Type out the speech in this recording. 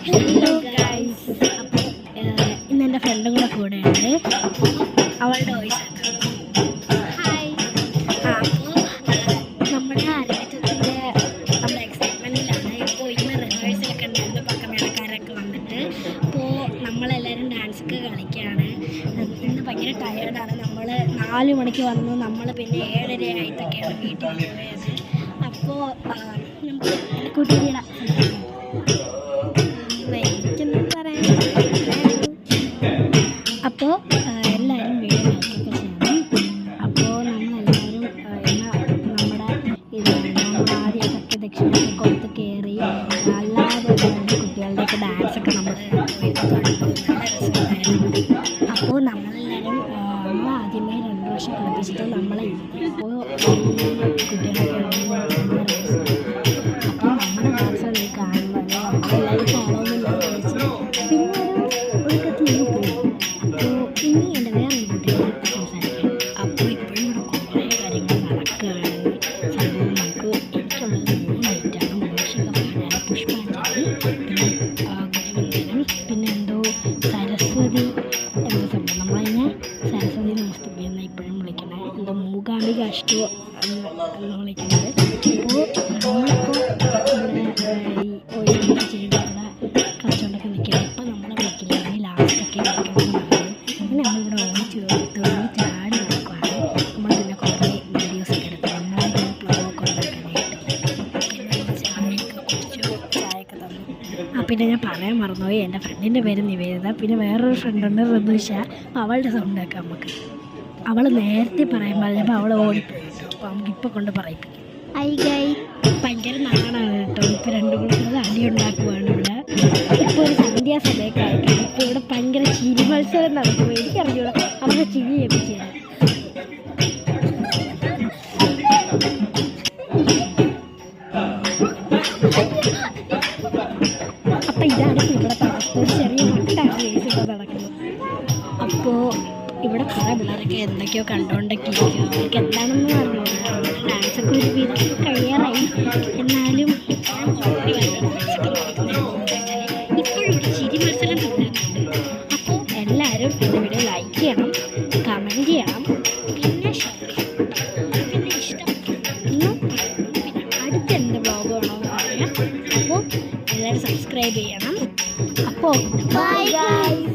Hello guys, അപ്പോൾ ഇന്ന് എൻ്റെ ഫ്രണ്ടും കൂടെയുണ്ട്. അവളുടെ വോയിസ് ഹായ്. അപ്പോൾ നമ്മുടെ അരങ്ങേറ്റത്തിൻ്റെ നമ്മുടെ എക്സൈറ്റ്മെൻറ്റിലാണ്. ഇപ്പോൾ ഇന്ന് റിഹേഴ്സലൊക്കെ ഉണ്ടായിരുന്നു. പക്കമേളക്കാരൊക്കെ വന്നിട്ട് അപ്പോൾ നമ്മളെല്ലാവരും ഡാൻസൊക്കെ കളിക്കുകയാണ്. ഇന്ന് ഭയങ്കര ടയേർഡാണ്. നമ്മൾ 4 മണിക്ക് വന്നു. നമ്മൾ പിന്നെ 7:30 ആയിട്ടൊക്കെയാണ് വീട്ടിൽ പോയത്. അപ്പോൾ നമുക്ക് കൂട്ടിയിടാം. അപ്പോൾ എല്ലാവരും വീഡിയോ ലൈക്കൊക്കെ ചെയ്യണം. അപ്പോൾ നമ്മളെല്ലാവരും നമ്മുടെ നമ്മൾ ആദ്യം സത്യദക്ഷിണയൊക്കെ കൊടുത്ത് കയറി അല്ലാതെ കുട്ടികളുടെയൊക്കെ ഡാൻസൊക്കെ നമ്മൾ കണ്ടു. നല്ല രസമുണ്ടായിരുന്നു. അപ്പോൾ നമ്മളെല്ലാവരും നമ്മൾ ആദ്യമേ 2 പ്രാവശ്യം കളിപ്പിച്ചിട്ട് നമ്മളെ ഇരുത്തി. അപ്പോൾ കുട്ടികളൊക്കെ അപ്പോൾ നമ്മുടെ ഡാൻസാണ് ഈ കാണുന്നത്. നമ്മളെല്ലാവരും കാണുമെന്ന് ചോദിച്ചു. പിന്നെ ഒരു തീ പോകും. അപ്പോൾ ഇനി എൻ്റെ വേറൊരു കുട്ടികളെ സംസാരിക്കാം. അപ്പോൾ ഇപ്പോഴും ഇവിടെ കുറേ കാര്യങ്ങൾ നടക്കുകയാണ്. സംഭവം നമുക്ക് എനിക്കുള്ളത് 3 ഐറ്റാണ്. മോഷിക പാടാണ്, പുഷ്പാഞ്ജലി, പിന്നെ ഗുരുവന്ദനം, പിന്നെ എന്തോ സരസ്വതി എന്തോ സംഭവം. നമ്മളതിനെ സരസ്വതി നമസ്തേ എന്ന് ഇപ്പോഴും വിളിക്കണേ. എന്തോ മൂകാംബിക അഷ്ടു എന്ന് വിളിക്കുന്നത്. അപ്പോൾ നമ്മളിപ്പോൾ ഇവിടെ ചെയ്തിവിടെ കളിച്ചുകൊണ്ടൊക്കെ നിൽക്കുന്നത്. ഇപ്പോൾ നമ്മളെ വിളിക്കില്ലെങ്കിൽ ലാസ്റ്റൊക്കെ വിളിക്കണം. അങ്ങനെ നമ്മളിവിടെ ഓടിച്ച് ചാടി നോക്കുകയാണ്. നമ്മൾ പിന്നെ കുറേ വീഡിയോസൊക്കെ എടുത്ത് നമ്മളായിട്ട് പ്ലവൊക്കെ ഉണ്ടാക്കാനായിട്ട് പിന്നെ ചായയൊക്കെ കുടിച്ചു, ചായയൊക്കെ തന്നു. പിന്നെ ഞാൻ പറയാൻ മറന്നുപോയി, എൻ്റെ ഫ്രണ്ടിൻ്റെ പേര് നിവേദിത. പിന്നെ വേറൊരു ഫ്രണ്ടുണ്ട് ഋതുഷ. അവളുടെ സൗണ്ടൊക്കെ നമുക്ക് അവൾ നേരത്തെ പറയാൻ പറഞ്ഞപ്പോൾ അവൾ ഓടിപ്പോയി കേട്ടോ. അപ്പോൾ നമുക്കിപ്പോൾ കൊണ്ട് പറയിപ്പിക്കും. ഭയങ്കര നാടാണ് കേട്ടോ. ഇപ്പോൾ 2 കൂട്ടർ അടി ഉണ്ടാക്കുവാണ് ഇവിടെ. ഇപ്പോൾ ഒരു സന്ധ്യാസമയമൊക്കെ ആയിരിക്കും. ഇപ്പോൾ ഇവിടെ ഭയങ്കര ചിരി മത്സരം നടക്കും. എനിക്കറിഞ്ഞൂടാ അവരുടെ ചിരി എപ്പിച്ചാണ്. അപ്പം ഇതാണ് ഇവിടുത്തെ അവസ്ഥ. ഒരു ചെറിയ മട്ടാണ് റേസ് നടക്കുന്നത്. അപ്പോൾ ഇവിടെ കുറേ പിള്ളേരൊക്കെ എന്തൊക്കെയോ കണ്ടുകൊണ്ടൊക്കെ ഇരിക്കുക. അവർക്ക് എന്താണെന്ന് പറഞ്ഞില്ല. ഡാൻസൊക്കെ ഒരു വിധം കഴിയാറായി. എന്നാലും ഇപ്പോഴും ഇവിടെ ചിരി മത്സരം തുടരുന്നുണ്ട്. അപ്പോൾ എല്ലാവരും എൻ്റെ വീഡിയോ ലൈക്ക് ചെയ്യണം, കമൻറ്റ് ചെയ്യണം, പിന്നെ ഷെയർ ചെയ്യണം. പിന്നെ ഇഷ്ടം പിന്നെ അടുത്ത എന്ത് വ്ളോഗ് വേണമെന്ന് പറയാം. അപ്പോൾ എല്ലാവരും സബ്സ്ക്രൈബ് ചെയ്യണം. അപ്പോൾ ബൈ ഗൈസ്.